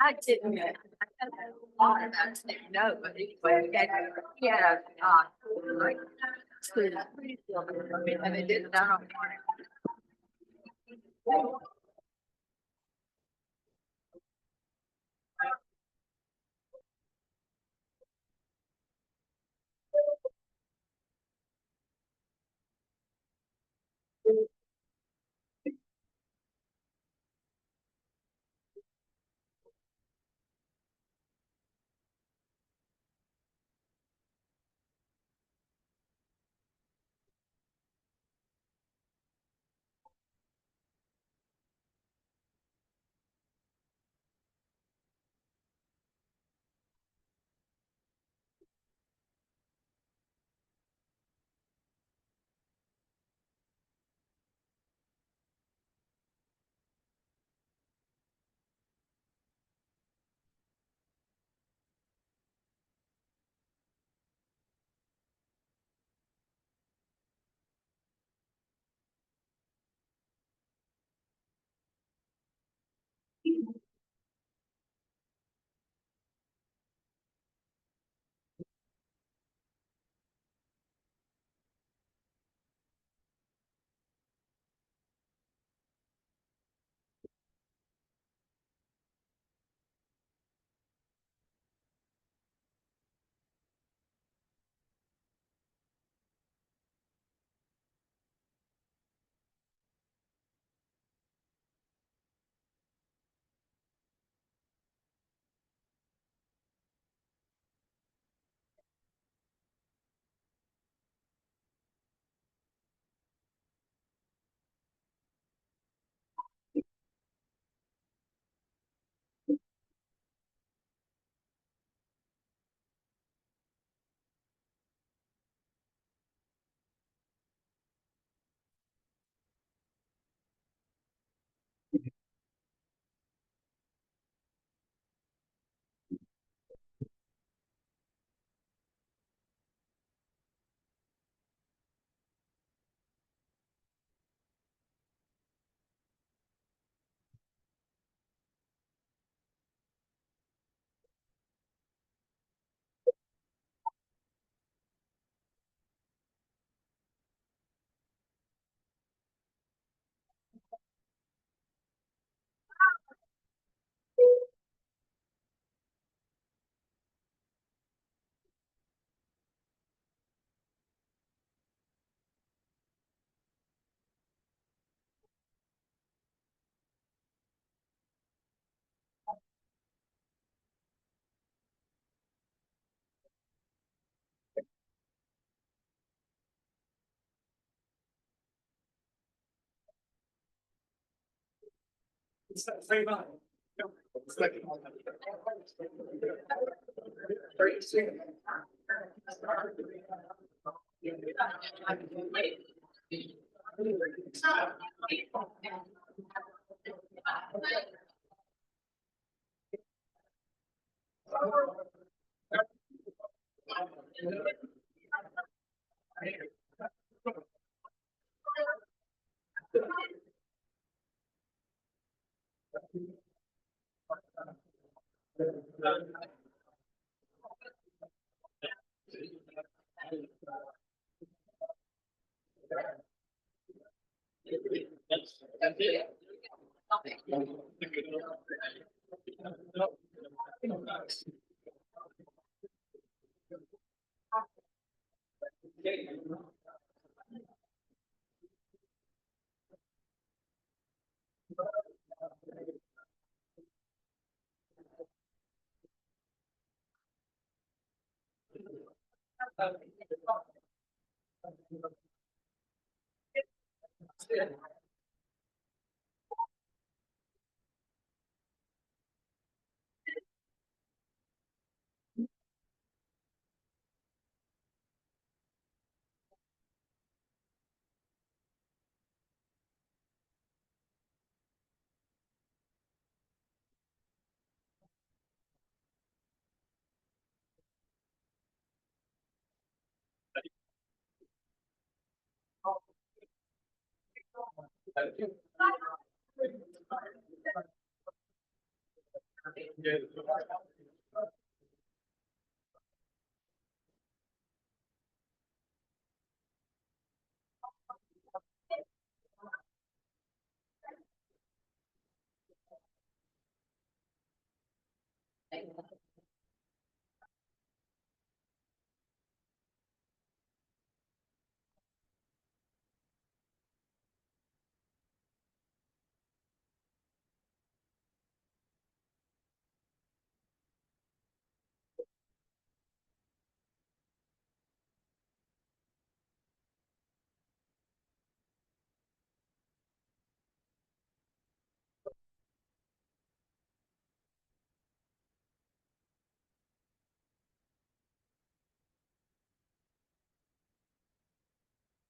I didn't. I had a lot of that to know, but anyway, yeah, like, and they did that on.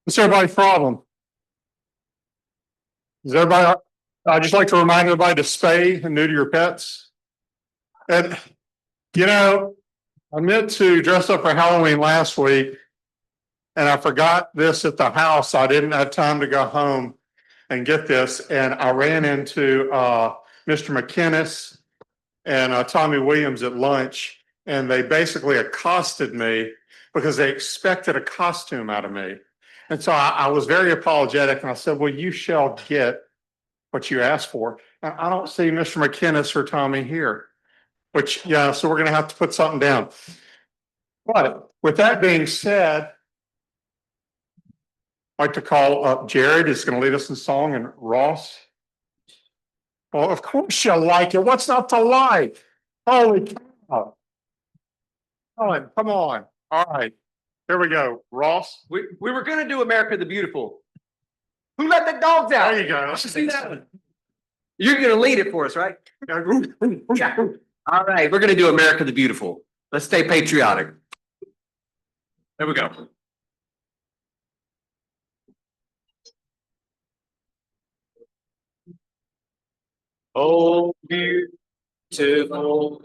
What's everybody's problem? Is everybody, I'd just like to remind everybody to spay and neuter your pets. And, you know, I meant to dress up for Halloween last week and I forgot this at the house. I didn't have time to go home and get this. And I ran into Mr. McKinnis and Tommy Williams at lunch. And they basically accosted me because they expected a costume out of me. And so I was very apologetic and I said, well, you shall get what you asked for. And I don't see Mr. McKinnis or Tommy here, which, yeah, so we're going to have to put something down. But with that being said, I'd like to call up Jared, who's going to lead us in song, and Ross. Well, of course you like it. What's not to like? Holy cow. Come on. All right. Here we go. Ross. We were going to do America the Beautiful. Who let the dogs out? There you go. Let's see that. You're going to lead it for us, right? Yeah. All right. We're going to do America the Beautiful. Let's stay patriotic. There we go. Oh, beautiful,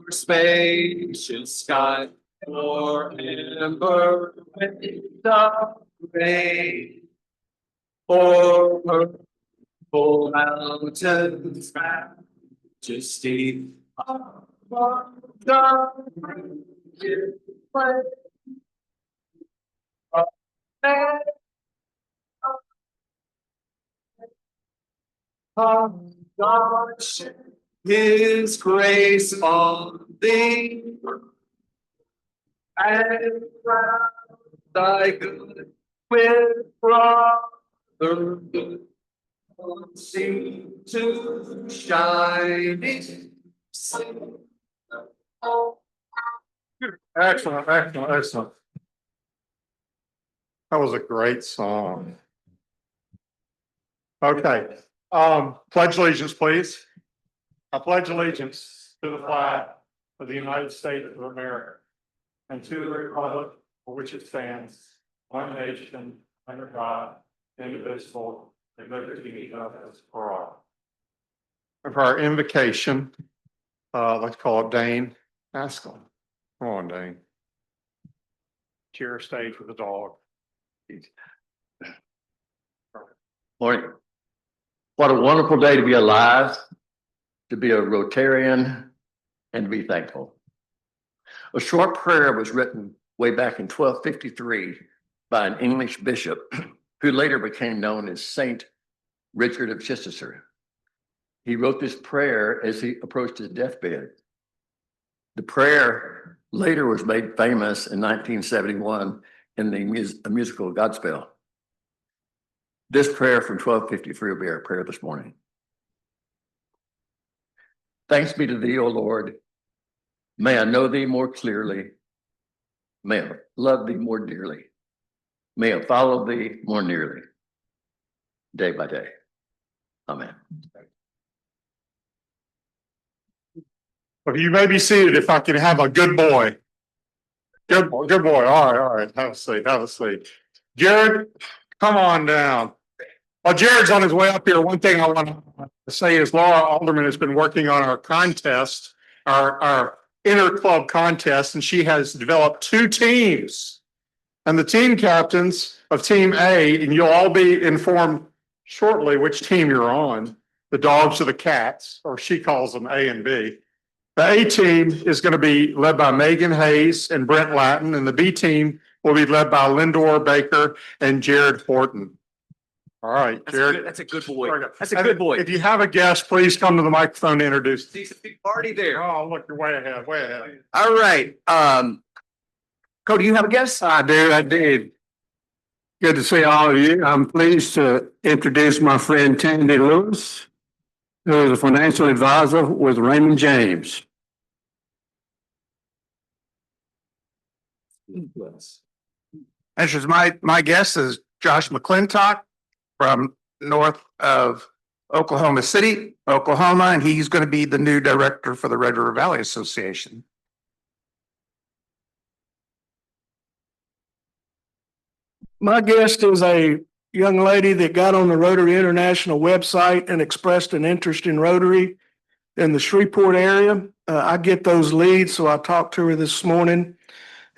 spacious sky, for amber with the rain, for purple mountains, majesty of the God, His grace on thee, and crown thy good with brotherhood, seem to shine it. Excellent, excellent, excellent. That was a great song. Okay, Pledge allegiance, please. I pledge allegiance to the flag of the United States of America and to the republic for which it stands, one nation, under God, indivisible, and liberty and justice for all. And for our invocation, let's call it Dane Haskell. Come on, Dane. Cheer stage with the dog. Morning. What a wonderful day to be alive, to be a Rotarian, and to be thankful. A short prayer was written way back in 1253 by an English bishop who later became known as Saint Richard of Chichester. He wrote this prayer as he approached his deathbed. The prayer later was made famous in 1971 in the musical Godspell. This prayer from 1253 will be our prayer this morning. Thanks be to thee, O Lord. May I know thee more clearly. May I love thee more dearly. May I follow thee more nearly, day by day. Amen. Well, you may be seated if I can have a good boy. Good boy. All right. Have a seat. Have a seat. Jared, come on down. While Jared's on his way up here, one thing I want to say is Laura Alderman has been working on our contest, our inter-club contest, and she has developed 2 teams. And the team captains of Team A, and you'll all be informed shortly which team you're on, the dogs or the cats, or she calls them A and B. The A team is going to be led by Megan Hayes and Brent Latin, and the B team will be led by Lindor Baker and Jared Horton. All right, Jared. That's a good boy. That's a good boy. If you have a guest, please come to the microphone to introduce. See some big party there. Oh, look, you're way ahead, way ahead. All right. Cody, you have a guest? I did. Good to see all of you. I'm pleased to introduce my friend Tandy Lewis, who is a financial advisor with Raymond James. This is my guest is Josh McClintock from north of Oklahoma City, Oklahoma, and he's going to be the new director for the Red River Valley Association. My guest is a young lady that got on the Rotary International website and expressed an interest in Rotary in the Shreveport area. I get those leads, so I talked to her this morning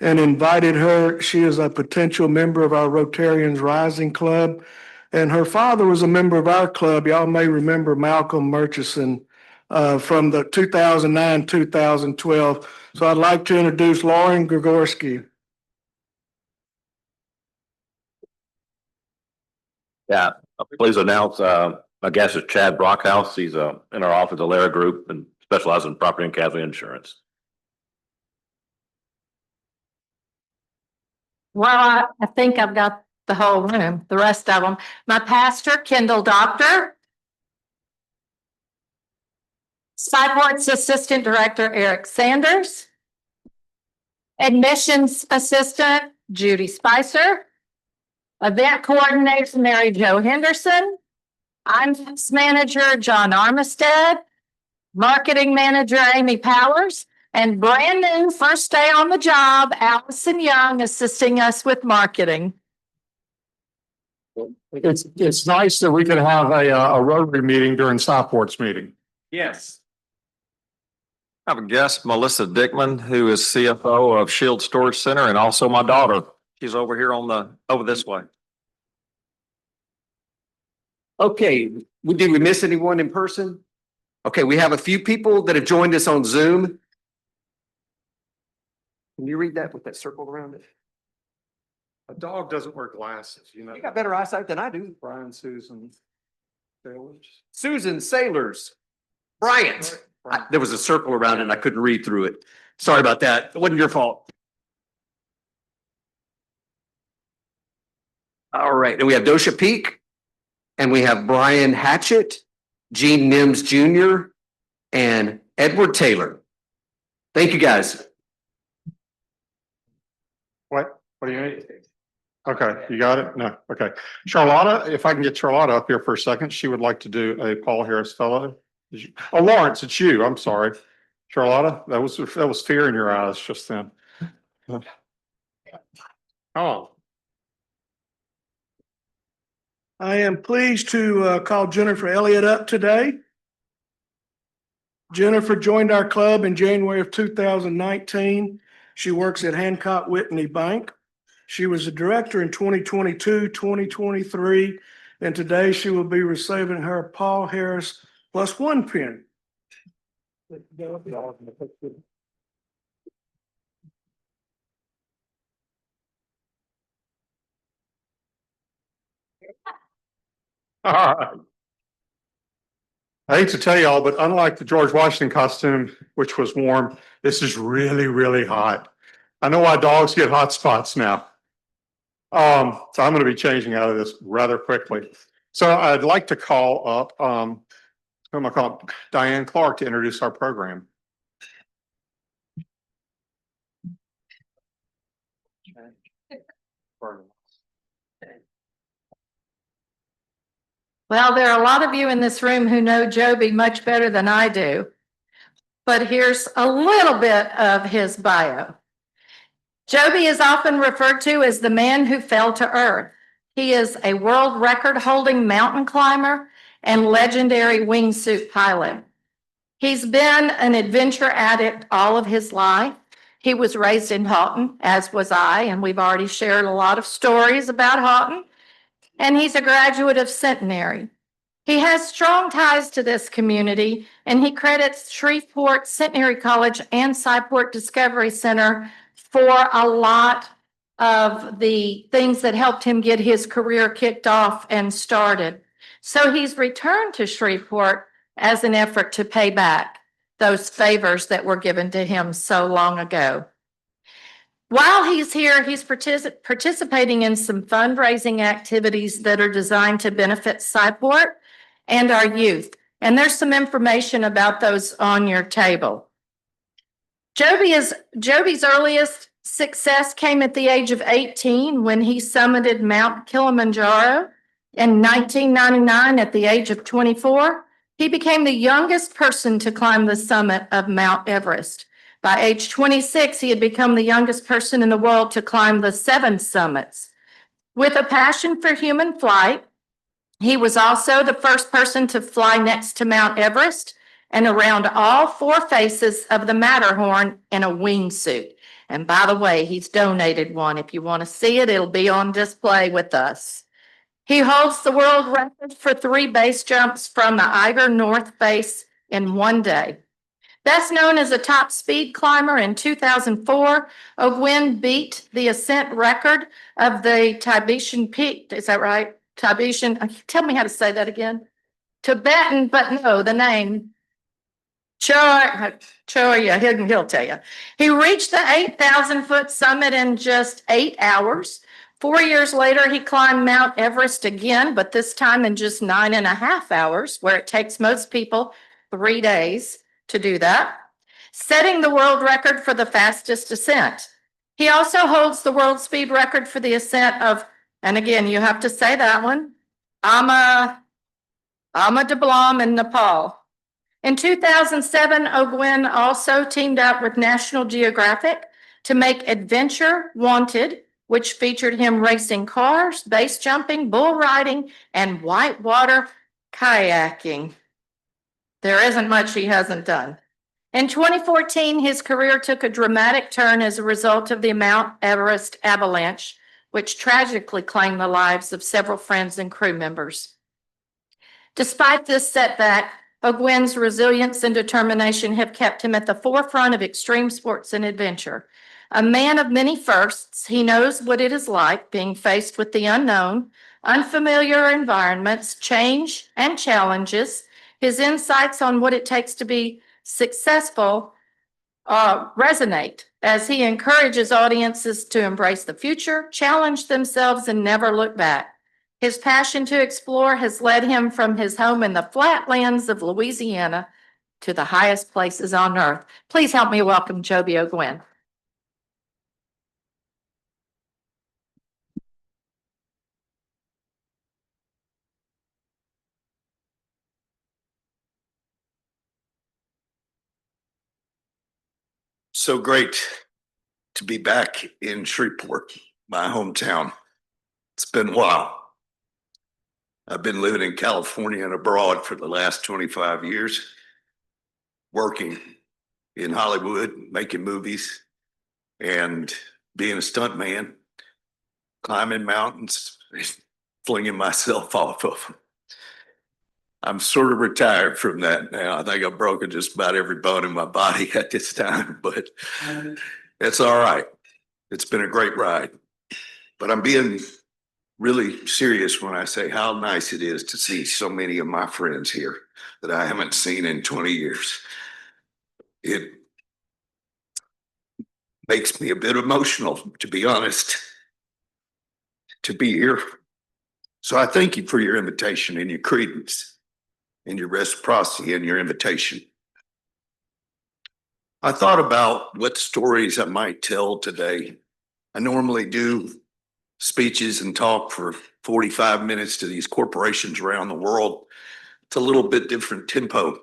and invited her. She is a potential member of our Rotarians Rising Club, and her father was a member of our club. Y'all may remember Malcolm Murchison from the 2009-2012. So I'd like to introduce Lauren Grigorski. Yeah, please announce, my guest is Chad Brockhouse. He's in our office, Alara Group, and specializes in property and casualty insurance. Well, I think I've got the whole room, the rest of them. My pastor, Kendall Doctor. Skyport's Assistant Director, Eric Sanders. Admissions Assistant, Judy Spicer. Event Coordinator, Mary Jo Henderson. Finance Manager, John Armistead. Marketing Manager, Amy Powers. And brand new, first day on the job, Allison Young assisting us with marketing. It's nice that we can have a Rotary meeting during Stockport's meeting. Yes. I have a guest, Melissa Dickman, who is CFO of Shield Storage Center, and also my daughter. She's over here over this way. Okay, did we miss anyone in person? Okay, we have a few people that have joined us on Zoom. Can you read that with that circle around it? A dog doesn't wear glasses, you know. You got better eyesight than I do. Brian, Susan, Sailors. Susan Sailors. Bryant. There was a circle around it and I couldn't read through it. Sorry about that. It wasn't your fault. All right, and we have Dosha Peak, and we have Brian Hatchett, Gene Nims Jr., and Edward Taylor. Thank you, guys. What do you need? Okay, you got it? No, okay. Charlotta, if I can get Charlotta up here for a second, she would like to do a Paul Harris Fellow. Oh, Lawrence, it's you. I'm sorry. Charlotta, that was fear in your eyes just then. Oh, I am pleased to call Jennifer Elliott up today. Jennifer joined our club in January of 2019. She works at Hancock Whitney Bank. She was a director in 2022, 2023, and today she will be receiving her Paul Harris +1 pin. all right. I hate to tell y'all, but unlike the George Washington costume, which was warm, this is really, really hot. I know why dogs get hot spots now. So I'm going to be changing out of this rather quickly. So I'd like to call up, who am I calling? Diane Clark to introduce our program. Well, there are a lot of you in this room who know Joby much better than I do. But here's a little bit of his bio. Joby is often referred to as the man who fell to earth. He is a world record holding mountain climber and legendary wingsuit pilot. He's been an adventure addict all of his life. He was raised in Houghton, as was I, and we've already shared a lot of stories about Houghton. And he's a graduate of Centenary. He has strong ties to this community, and he credits Shreveport, Centenary College, and Scyport Discovery Center for a lot of the things that helped him get his career kicked off and started. So he's returned to Shreveport as an effort to pay back those favors that were given to him so long ago. While he's here, he's participating in some fundraising activities that are designed to benefit Scyport and our youth. And there's some information about those on your table. Joby's earliest success came at the age of 18 when he summited Mount Kilimanjaro. In 1999, at the age of 24, he became the youngest person to climb the summit of Mount Everest. By age 26, he had become the youngest person in the world to climb the 7 summits. With a passion for human flight, he was also the first person to fly next to Mount Everest and around all 4 faces of the Matterhorn in a wingsuit. And by the way, he's donated one. If you want to see it, it'll be on display with us. He holds the world record for 3 base jumps from the Eiger North Face in one day. Best known as a top speed climber in 2004, Ogwyn beat the ascent record of the Tibetan Peak. Is that right? Tibetan, tell me how to say that again. Tibetan, but no, the name. Choya, he'll tell you. He reached the 8,000-foot summit in just 8 hours. 4 years later, he climbed Mount Everest again, but this time in just 9.5 hours, where it takes most people 3 days to do that, setting the world record for the fastest ascent. He also holds the world speed record for the ascent of, and again, you have to say that one, Ama Dablam in Nepal. In 2007, Ogwyn also teamed up with National Geographic to make Adventure Wanted, which featured him racing cars, base jumping, bull riding, and whitewater kayaking. There isn't much he hasn't done. In 2014, his career took a dramatic turn as a result of the Mount Everest avalanche, which tragically claimed the lives of several friends and crew members. Despite this setback, Ogwyn's resilience and determination have kept him at the forefront of extreme sports and adventure. A man of many firsts, he knows what it is like being faced with the unknown, unfamiliar environments, change, and challenges. His insights on what it takes to be successful resonate as he encourages audiences to embrace the future, challenge themselves, and never look back. His passion to explore has led him from his home in the flatlands of Louisiana to the highest places on earth. Please help me welcome Joby Ogwyn. So great to be back in Shreveport, my hometown. It's been a while. I've been living in California and abroad for the last 25 years, working in Hollywood, making movies, and being a stuntman, climbing mountains, flinging myself off of them. I'm sort of retired from that now. I think I've broken just about every bone in my body at this time, but it's all right. It's been a great ride. But I'm being really serious when I say how nice it is to see so many of my friends here that I haven't seen in 20 years. It makes me a bit emotional, to be honest, to be here. So I thank you for your invitation and your credence and your reciprocity and your invitation. I thought about what stories I might tell today. I normally do speeches and talk for 45 minutes to these corporations around the world. It's a little bit different tempo.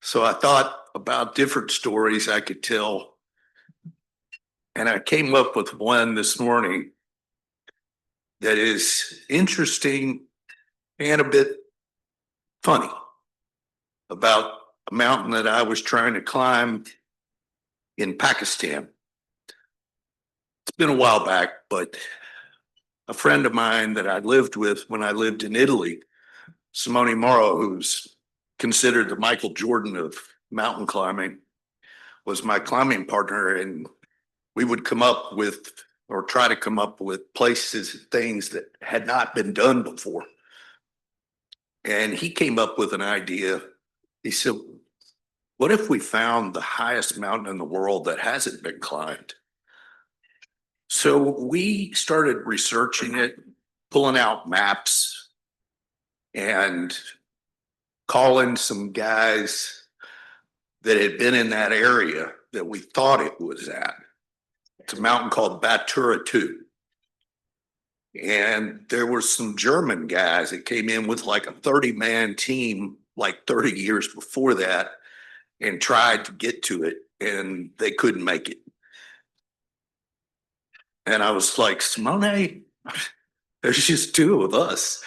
So I thought about different stories I could tell. And I came up with one this morning that is interesting and a bit funny about a mountain that I was trying to climb in Pakistan. It's been a while back, but a friend of mine that I lived with when I lived in Italy, Simone Morrow, who's considered the Michael Jordan of mountain climbing, was my climbing partner. And we would come up with, or try to come up with places, things that had not been done before. And he came up with an idea. He said, what if we found the highest mountain in the world that hasn't been climbed? So we started researching it, pulling out maps and calling some guys that had been in that area that we thought it was at. It's a mountain called Batura 2. And there were some German guys that came in with like a 30-man team like 30 years before that and tried to get to it, and they couldn't make it. And I was like, Simone, there's just two of us.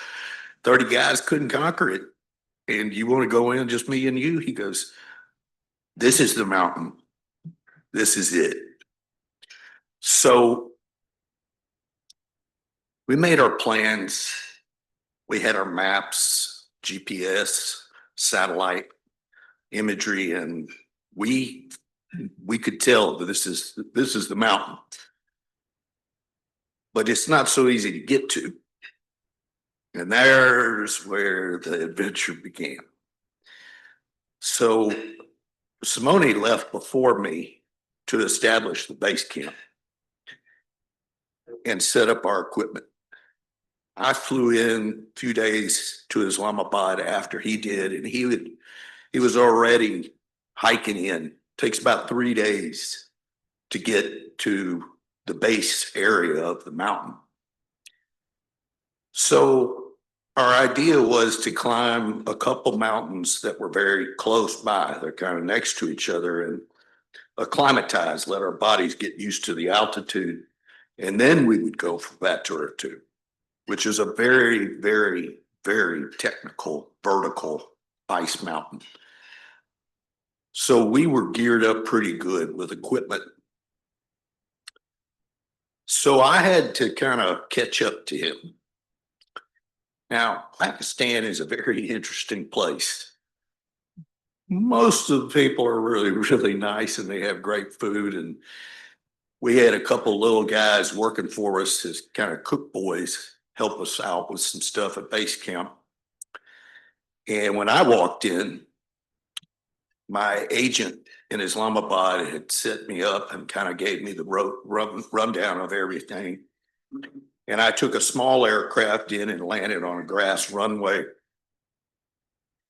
30 guys couldn't conquer it. And you want to go in, just me and you? He goes, this is the mountain. This is it. So we made our plans. We had our maps, GPS, satellite imagery, and we could tell that this is the mountain. But it's not so easy to get to. And there's where the adventure began. So Simone left before me to establish the base camp and set up our equipment. I flew in a few days to Islamabad after he did, and he was already hiking in. Takes about 3 days to get to the base area of the mountain. So our idea was to climb a couple mountains that were very close by. They're kind of next to each other, and acclimatize, let our bodies get used to the altitude. And then we would go for Batura 2, which is a very, very, very technical vertical ice mountain. So we were geared up pretty good with equipment. So I had to kind of catch up to him. Now, Pakistan is a very interesting place. Most of the people are really, really nice, and they have great food. And we had a couple little guys working for us as kind of cook boys, help us out with some stuff at base camp. And when I walked in, my agent in Islamabad had set me up and kind of gave me the rundown of everything. And I took a small aircraft in and landed on a grass runway.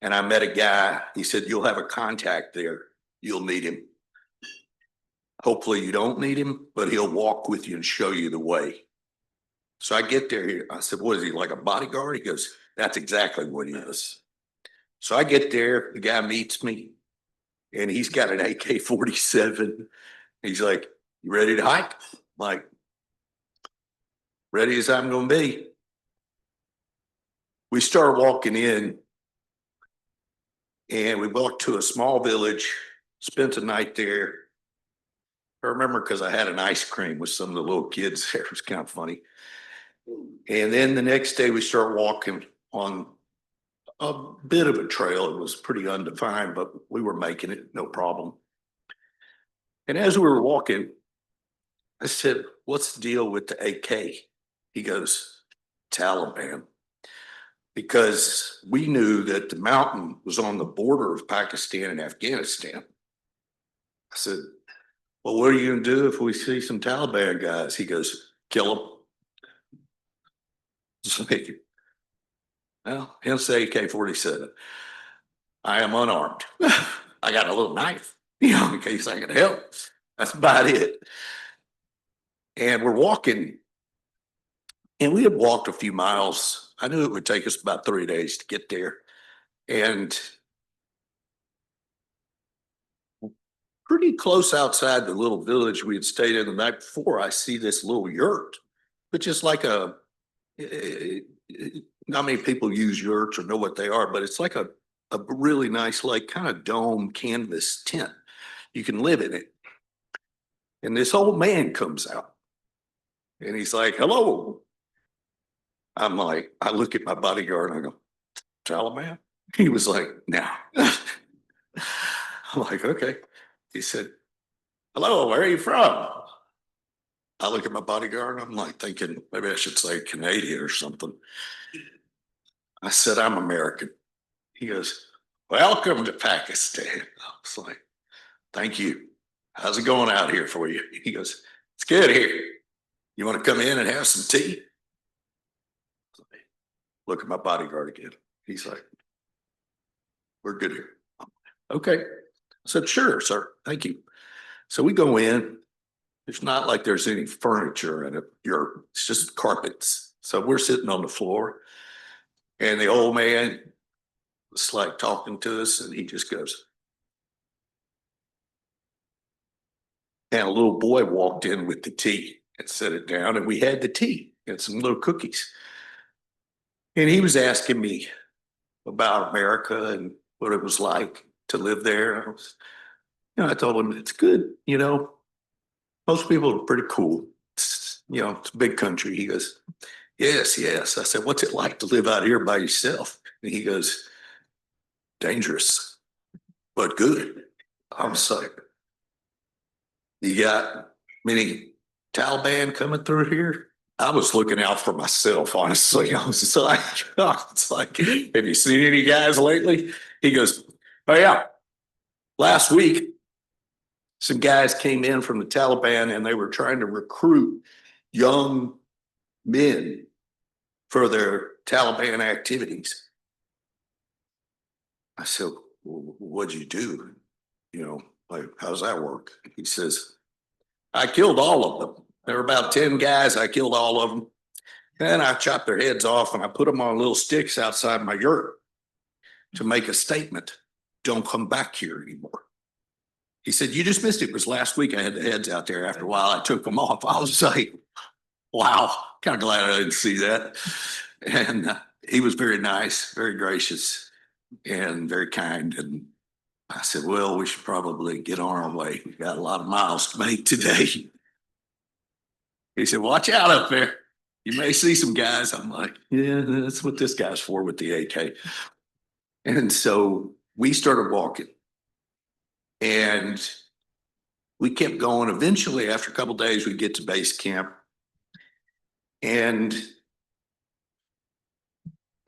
And I met a guy. He said, you'll have a contact there. You'll need him. Hopefully you don't need him, but he'll walk with you and show you the way. So I get there. I said, what is he, like a bodyguard? He goes, that's exactly what he is. So I get there. The guy meets me, and he's got an AK-47 He's like, you ready to hike? I'm like, ready as I'm gonna be. We started walking in and we walked to a small village, spent the night there. I remember because I had an ice cream with some of the little kids there. It was kind of funny. And then the next day we started walking on a bit of a trail. It was pretty undefined, but we were making it, no problem. And as we were walking, I said, what's the deal with the AK? He goes, Taliban. Because we knew that the mountain was on the border of Pakistan and Afghanistan. I said, well, what are you going to do if we see some Taliban guys? He goes, kill them. Well, hence the AK-47. I am unarmed. I got a little knife, in case I can help. That's about it. And we're walking, and we had walked a few miles. I knew it would take us about 3 days to get there. And pretty close outside the little village we had stayed in the night before, I see this little yurt, which is like not many people use yurts or know what they are, but it's like a really nice, like kind of dome canvas tent. You can live in it. And this old man comes out and he's like, hello. I'm like, I look at my bodyguard and I go, Taliban? He was like, no. I'm like, okay. He said, hello, where are you from? I look at my bodyguard and I'm like thinking maybe I should say Canadian or something. I said, I'm American. He goes, welcome to Pakistan. I was like, thank you. How's it going out here for you? He goes, it's good here. You want to come in and have some tea? Look at my bodyguard again. He's like, we're good here. Okay. I said, sure, sir. Thank you. So we go in. It's not like there's any furniture in it. It's just carpets. So we're sitting on the floor and the old man was like talking to us and he just goes, and a little boy walked in with the tea and set it down and we had the tea and some little cookies. And he was asking me about America and what it was like to live there. I told him it's good, most people are pretty cool. It's a big country. He goes, yes, yes. I said, what's it like to live out here by yourself? And he goes, dangerous, but good. I was like, you got many Taliban coming through here? I was looking out for myself, honestly. I was just like, it's like, have you seen any guys lately? He goes, oh yeah, last week, some guys came in from the Taliban and they were trying to recruit young men for their Taliban activities. I said, well, what'd you do? Like, how's that work? He says, I killed all of them. There were about 10 guys. I killed all of them. Then I chopped their heads off and I put them on little sticks outside my yurt to make a statement. Don't come back here anymore. He said, you just missed it. It was last week I had the heads out there. After a while, I took them off. I was like, wow, kind of glad I didn't see that. And he was very nice, very gracious, and very kind. And I said, well, we should probably get on our way. We've got a lot of miles to make today. He said, watch out up there. You may see some guys. I'm like, yeah, that's what this guy's for with the AK. And so we started walking. And we kept going. Eventually, after a couple of days, we get to base camp. And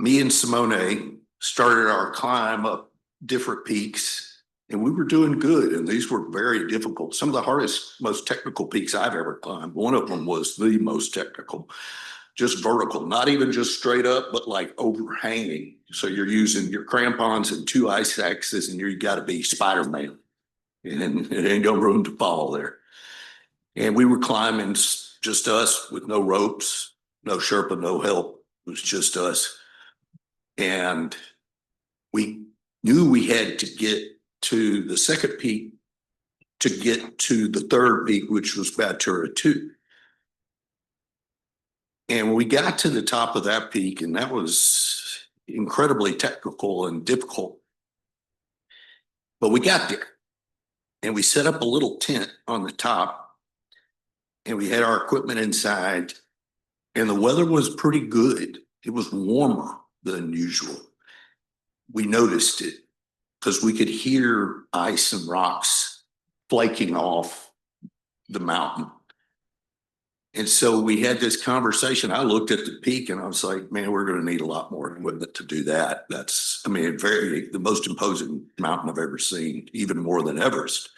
me and Simone started our climb up different peaks. And we were doing good. And these were very difficult. Some of the hardest, most technical peaks I've ever climbed. One of them was the most technical. Just vertical, not even just straight up, but like overhanging. So you're using your crampons and 2 ice axes, and you got to be Spider-Man. And it ain't no room to fall there. And we were climbing, just us with no ropes, no Sherpa, no help. It was just us. And we knew we had to get to the second peak to get to the third peak, which was Batura 2. And we got to the top of that peak, and that was incredibly technical and difficult. But we got there, and we set up a little tent on the top, and we had our equipment inside, and the weather was pretty good. It was warmer than usual. We noticed it because we could hear ice and rocks flaking off the mountain. And so we had this conversation. I looked at the peak and I was like, man, we're going to need a lot more equipment to do that. That's, I mean, the most imposing mountain I've ever seen, even more than Everest.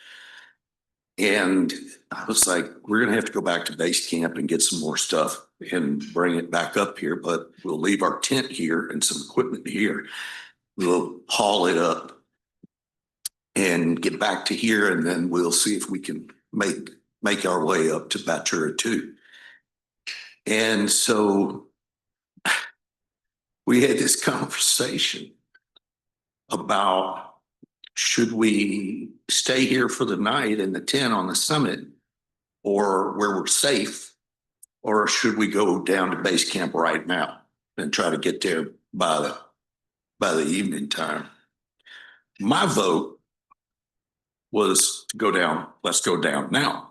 And I was like, we're going to have to go back to base camp and get some more stuff and bring it back up here, but we'll leave our tent here and some equipment here. We'll haul it up and get back to here, and then we'll see if we can make our way up to Batura 2. And so we had this conversation about, should we stay here for the night in the tent on the summit, or where we're safe, or should we go down to base camp right now and try to get there by the evening time? My vote was to go down. Let's go down now.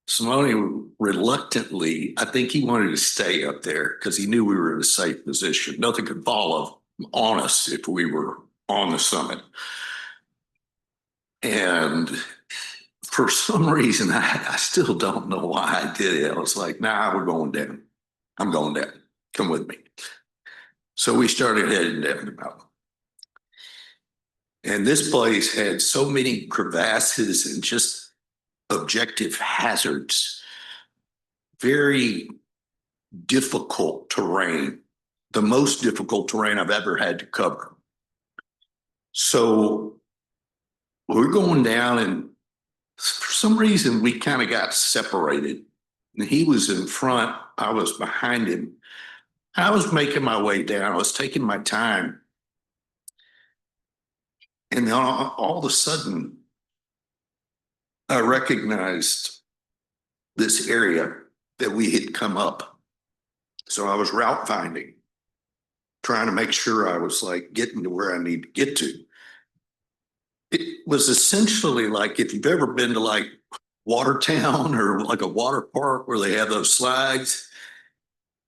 Simone reluctantly, I think he wanted to stay up there because he knew we were in a safe position. Nothing could fall on us if we were on the summit. And for some reason, I still don't know why I did it. I was like, nah, we're going down. I'm going down. Come with me. So we started heading down the mountain. And this place had so many crevasses and just objective hazards, very difficult terrain, the most difficult terrain I've ever had to cover. So we're going down, and for some reason we kind of got separated. And he was in front, I was behind him. I was making my way down, I was taking my time. And then all of a sudden, I recognized this area that we had come up. So I was route finding, trying to make sure I was like getting to where I need to get to. It was essentially like, if you've ever been to like Watertown or like a water park where they have those slides,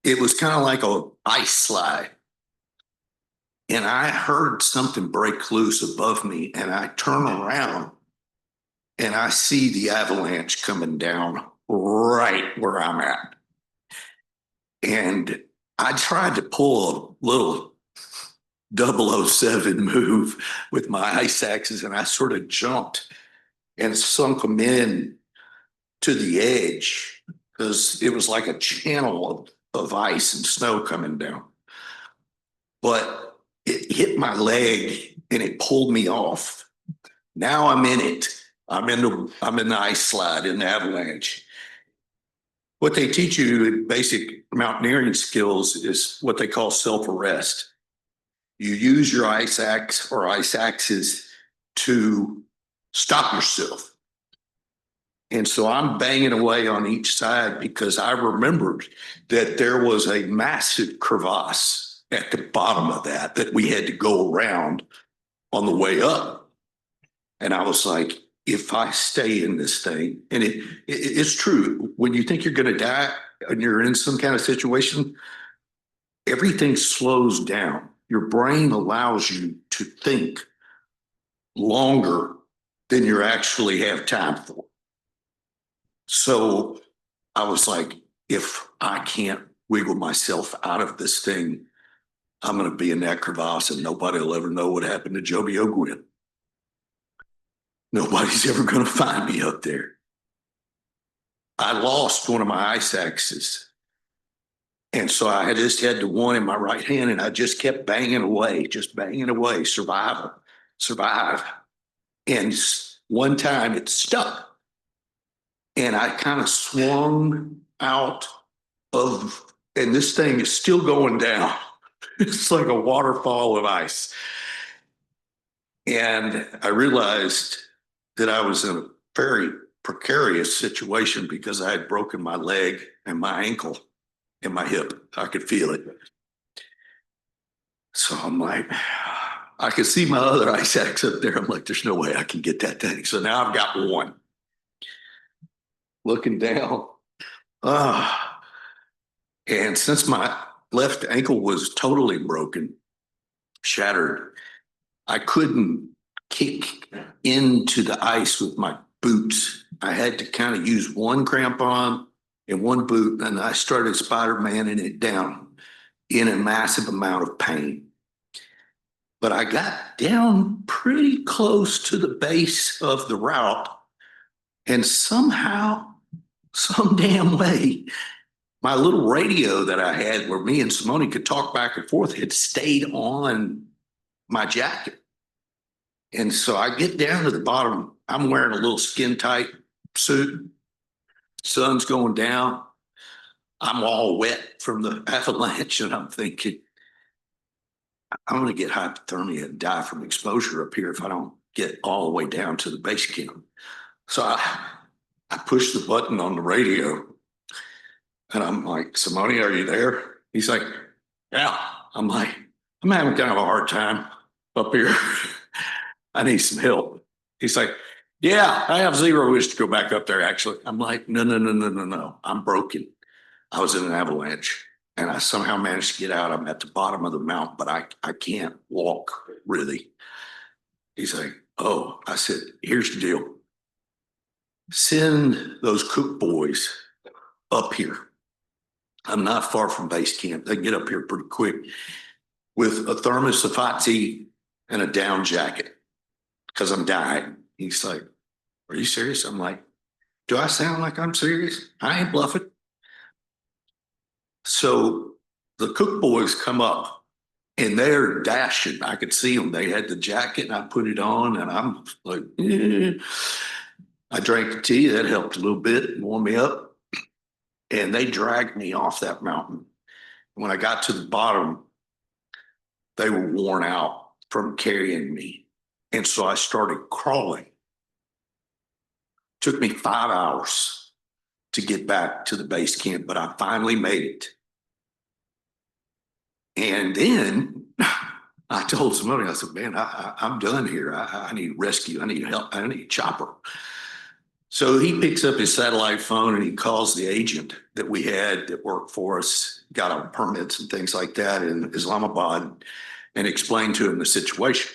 it was kind of like an ice slide. And I heard something break loose above me, and I turn around and I see the avalanche coming down right where I'm at. And I tried to pull a little 007 move with my ice axes, and I sort of jumped and sunk them in to the edge because it was like a channel of ice and snow coming down. But it hit my leg and it pulled me off. Now I'm in it. I'm in the ice slide, in the avalanche. What they teach you in basic mountaineering skills is what they call self-arrest. You use your ice axe or ice axes to stop yourself. And so I'm banging away on each side because I remembered that there was a massive crevasse at the bottom of that we had to go around on the way up. And I was like, if I stay in this thing, and it's true, when you think you're going to die and you're in some kind of situation, everything slows down. Your brain allows you to think longer than you actually have time for. So I was like, if I can't wiggle myself out of this thing, I'm going to be in that crevasse and nobody will ever know what happened to Joby Ogwyn. Nobody's ever going to find me up there. I lost one of my ice axes. And so I just had the one in my right hand, and I just kept banging away, survive. And one time it stuck. And I kind of swung out of, and this thing is still going down. It's like a waterfall of ice. And I realized that I was in a very precarious situation because I had broken my leg and my ankle and my hip. I could feel it. So I'm like, I could see my other ice axe up there. I'm like, there's no way I can get that thing. So now I've got one. Looking down. And since my left ankle was totally broken, shattered, I couldn't kick into the ice with my boots. I had to kind of use one crampon and one boot, and I started Spider-Manning it down in a massive amount of pain. But I got down pretty close to the base of the route, and somehow, some damn way, my little radio that I had where me and Simone could talk back and forth had stayed on my jacket. And so I get down to the bottom. I'm wearing a little skin tight suit. Sun's going down. I'm all wet from the avalanche, and I'm thinking, I'm going to get hypothermia and die from exposure up here if I don't get all the way down to the base camp. So I push the button on the radio, and I'm like, Simone, are you there? He's like, yeah. I'm like, I'm having kind of a hard time up here. I need some help. He's like, yeah, I have zero wish to go back up there, actually. I'm like, no. I'm broken. I was in an avalanche, and I somehow managed to get out. I'm at the bottom of the mountain, but I can't walk really. He's like, oh, I said, here's the deal. Send those cook boys up here. I'm not far from base camp. They can get up here pretty quick with a thermos of hot tea and a down jacket because I'm dying. He's like, are you serious? I'm like, do I sound like I'm serious? I ain't bluffing. So the cook boys come up and they're dashing. I could see them. They had the jacket and I put it on and I'm like, I drank the tea. That helped a little bit and warm me up. And they dragged me off that mountain. When I got to the bottom, they were worn out from carrying me. And so I started crawling. Took me 5 hours to get back to the base camp, but I finally made it. And then I told somebody, I said, man, I'm done here. I need rescue. I need help. I need a chopper. So he picks up his satellite phone and he calls the agent that we had that worked for us, got our permits and things like that in Islamabad, and explained to him the situation.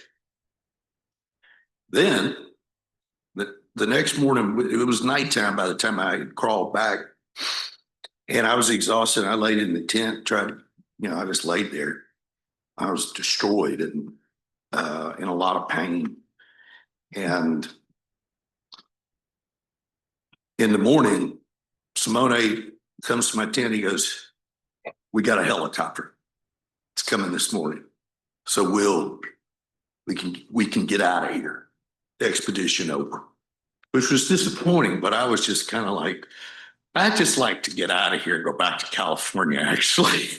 Then the next morning, it was nighttime by the time I had crawled back, and I was exhausted. I laid in the tent, I just laid there. I was destroyed and in a lot of pain. And in the morning, Simone comes to my tent. He goes, we got a helicopter. It's coming this morning. So we can get out of here. Expedition over. Which was disappointing, but I was just kind of like, I'd just like to get out of here and go back to California, actually.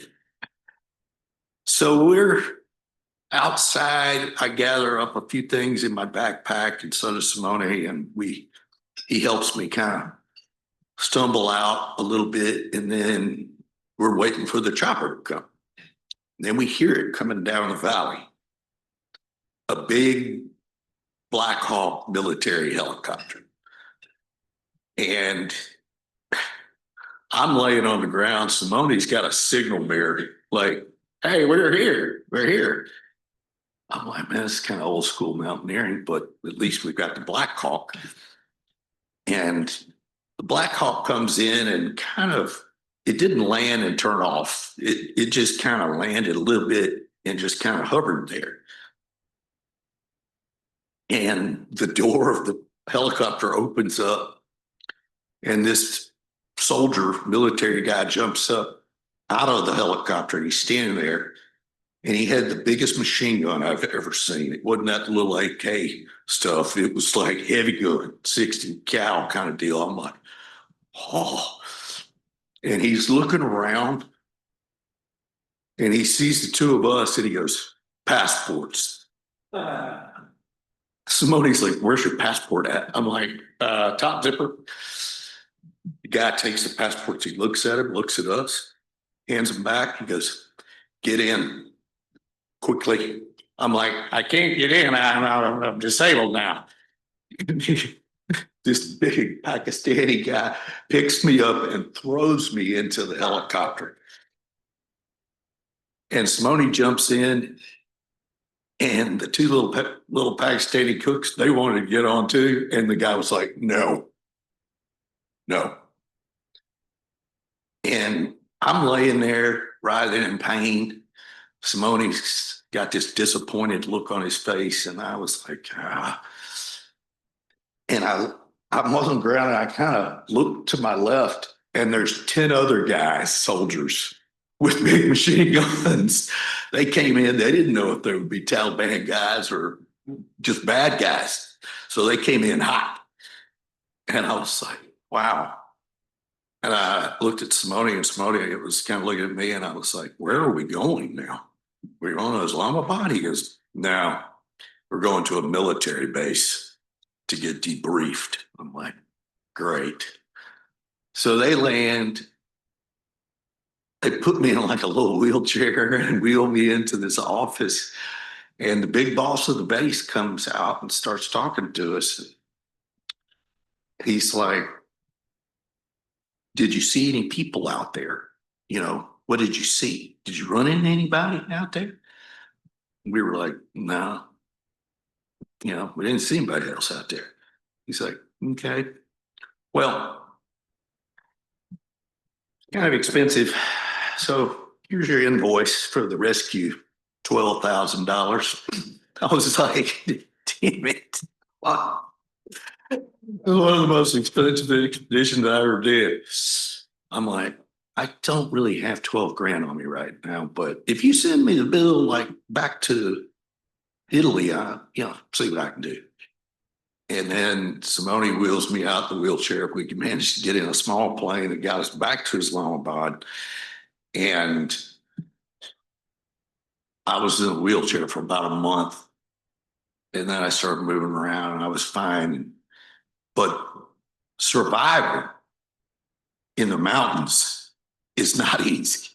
So we're outside. I gather up a few things in my backpack, and so does Simone, and he helps me kind of stumble out a little bit, and then we're waiting for the chopper to come. And then we hear it coming down the valley. A big Black Hawk military helicopter. And I'm laying on the ground. Simone's got a signal mirror, like, hey, we're here. We're here. I'm like, man, this is kind of old school mountaineering, but at least we've got the Black Hawk. And the Black Hawk comes in and it didn't land and turn off. It just kind of landed a little bit and just kind of hovered there. And the door of the helicopter opens up, and this soldier, military guy, jumps up out of the helicopter. He's standing there, and he had the biggest machine gun I've ever seen. It wasn't that little AK stuff. It was like heavy gun, 60 cal kind of deal. I'm like, oh. And he's looking around, and he sees the two of us, and he goes, passports. Simone's like, where's your passport at? I'm like, top zipper. The guy takes the passports, he looks at him, looks at us, hands them back, he goes, get in quickly. I'm like, I can't get in, I'm disabled now. This big Pakistani guy picks me up and throws me into the helicopter. And Simone jumps in, and the two little Pakistani cooks, they wanted to get on too. And the guy was like, no. And I'm laying there writhing in pain. Simone's got this disappointed look on his face. And I was like, ah. And I wasn't grounded. I kind of looked to my left, and there's 10 other guys, soldiers with big machine guns. They came in, they didn't know if there would be Taliban guys or just bad guys. So they came in hot. And I was like, wow. And I looked at Simone, and Simone, it was kind of looking at me, and I was like, where are we going now? We're going to Islamabad? He goes, no, we're going to a military base to get debriefed. I'm like, great. So they land. They put me in like a little wheelchair and wheel me into this office. And the big boss of the base comes out and starts talking to us. He's like, did you see any people out there? You know, what did you see? Did you run into anybody out there? We were like, no. You know, we didn't see anybody else out there. He's like, okay, well, kind of expensive. So here's your invoice for the rescue, $12,000. I was like, damn it. Wow. It was one of the most expensive expeditions I ever did. I'm like, I don't really have 12 grand on me right now, but if you send me the bill like back to Italy, see what I can do. And then Simone wheels me out the wheelchair. We could manage to get in a small plane that got us back to Islamabad. And I was in a wheelchair for about a month. And then I started moving around and I was fine. But surviving in the mountains is not easy.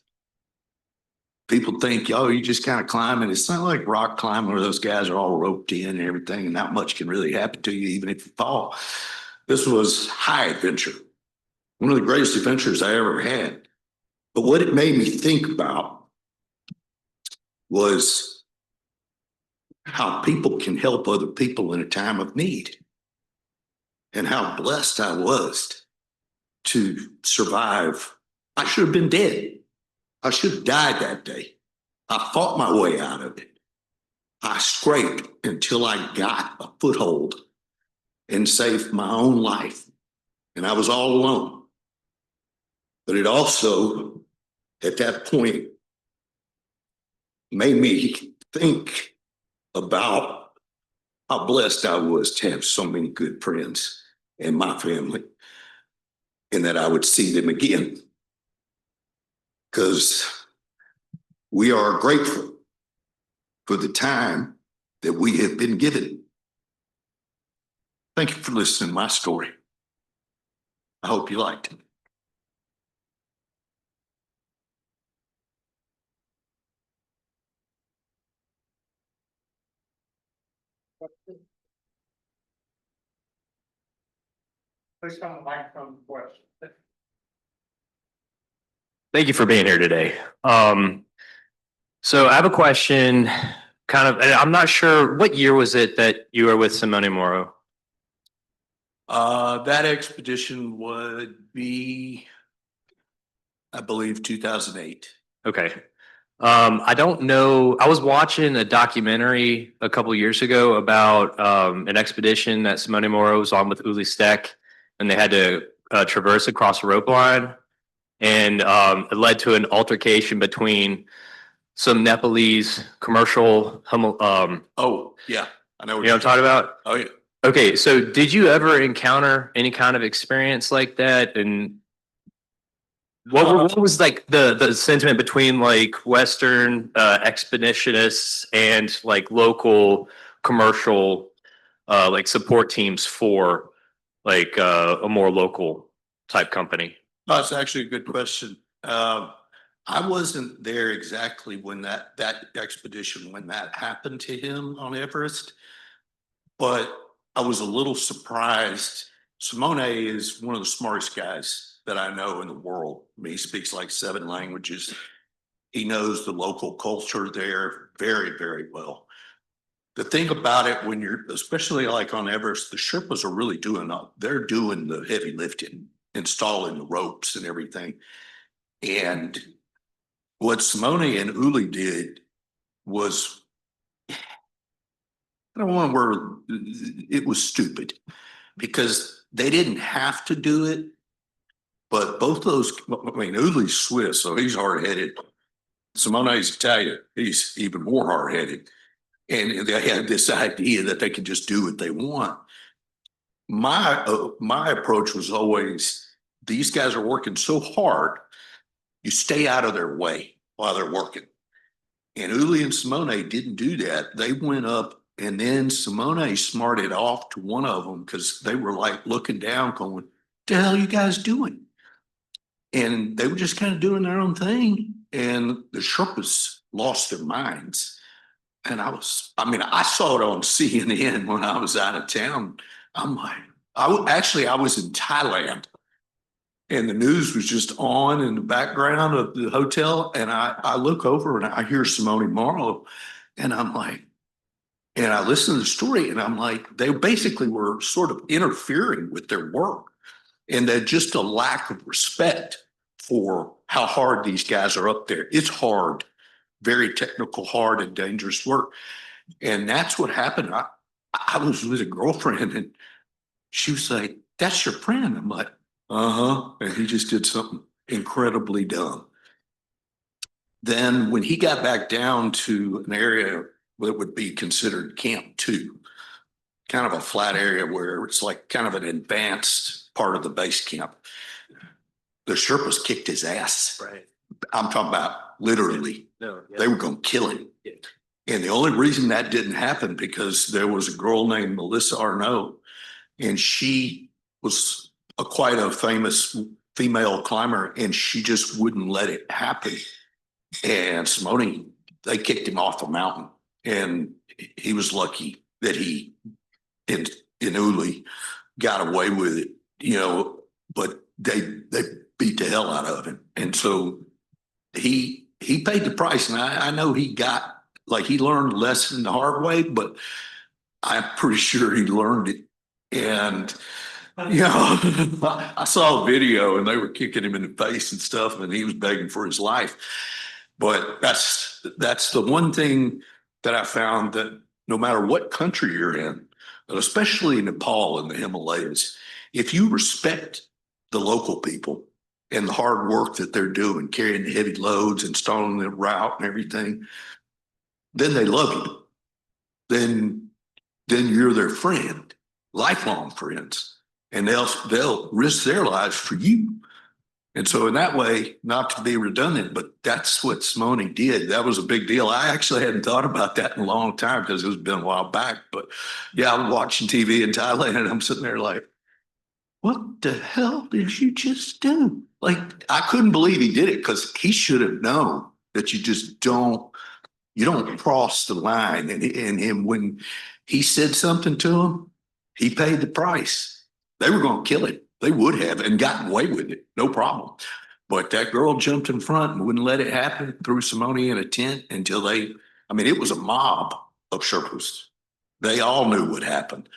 People think, oh, you just kind of climbing. It's not like rock climbing where those guys are all roped in and everything, and not much can really happen to you, even if you fall. This was high adventure. One of the greatest adventures I ever had. But what it made me think about was how people can help other people in a time of need, and how blessed I was to survive. I should have been dead. I should have died that day. I fought my way out of it. I scraped until I got a foothold and saved my own life. And I was all alone. But it also, at that point, made me think about how blessed I was to have so many good friends in my family, and that I would see them again. Because we are grateful for the time that we have been given. Thank you for listening to my story. I hope you liked it. Please come back from the question. Thank you for being here today. So I have a question, kind of, and I'm not sure, what year was it that you were with Simone Moro? That expedition would be, I believe, 2008. Okay. I don't know. I was watching a documentary a couple years ago about an expedition that Simone Moro was on with Uli Steck, and they had to traverse across a rope line. And it led to an altercation between some Nepalese commercial. Oh, yeah. I know what I'm talking about? Oh, yeah. Okay, so did you ever encounter any kind of experience like that? And what was like the sentiment between like Western expeditionists and like local commercial like support teams for like a more local type company? That's actually a good question. I wasn't there exactly when that expedition, when that happened to him on Everest, but I was a little surprised. Simone is one of the smartest guys that I know in the world. I mean, he speaks like 7 languages. He knows the local culture there very, very well. The thing about it, when you're, especially like on Everest, the Sherpas are really they're doing the heavy lifting, installing the ropes and everything. And what Simone and Uli did was, I don't want to word, it was stupid because they didn't have to do it. But both those, I mean, Uli's Swiss, so he's hard-headed. Simone's Italian, he's even more hard-headed. And they had this idea that they could just do what they want. My approach was always, these guys are working so hard, you stay out of their way while they're working. And Uli and Simone didn't do that. They went up, and then Simone smarted off to one of them because they were like looking down going, what the hell are you guys doing? And they were just kind of doing their own thing. And the Sherpas lost their minds. And I saw it on CNN when I was out of town. I'm like, I was in Thailand, and the news was just on in the background of the hotel. And I look over and I hear Simone Marlowe, and I'm like, and I listen to the story, and I'm like, they basically were sort of interfering with their work. And they're just a lack of respect for how hard these guys are up there. It's hard, very technical, hard and dangerous work. And that's what happened. I was with a girlfriend, and she was like, that's your friend. I'm like, uh-huh. And he just did something incredibly dumb. Then when he got back down to an area that would be considered Camp 2, kind of a flat area where it's like kind of an advanced part of the base camp, the Sherpas kicked his ass. Right. I'm talking about literally. No, yeah. They were going to kill him. Yeah. And the only reason that didn't happen because there was a girl named Melissa Arnault, and she was quite a famous female climber, and she just wouldn't let it happen. And Simone, they kicked him off the mountain, and he was lucky that he and Uli got away with it, but they beat the hell out of him. And so he paid the price. And I know he learned the lesson the hard way, but I'm pretty sure he learned it. And, I saw a video and they were kicking him in the face and stuff, and he was begging for his life. But that's the one thing that I found, that no matter what country you're in, but especially Nepal and the Himalayas, if you respect the local people and the hard work that they're doing, carrying the heavy loads, installing the route and everything, then they love you. Then you're their friend, lifelong friends, and they'll risk their lives for you. And so in that way, not to be redundant, but that's what Simone did. That was a big deal. I actually hadn't thought about that in a long time because it's been a while back. But yeah, I'm watching TV in Thailand and I'm sitting there like, what the hell did you just do? Like, I couldn't believe he did it, because he should have known that you don't cross the line. And him, when he said something to him, he paid the price. They were going to kill him. They would have, and gotten away with it, no problem. But that girl jumped in front and wouldn't let it happen, threw Simone in a tent until it was a mob of Sherpas. They all knew what happened.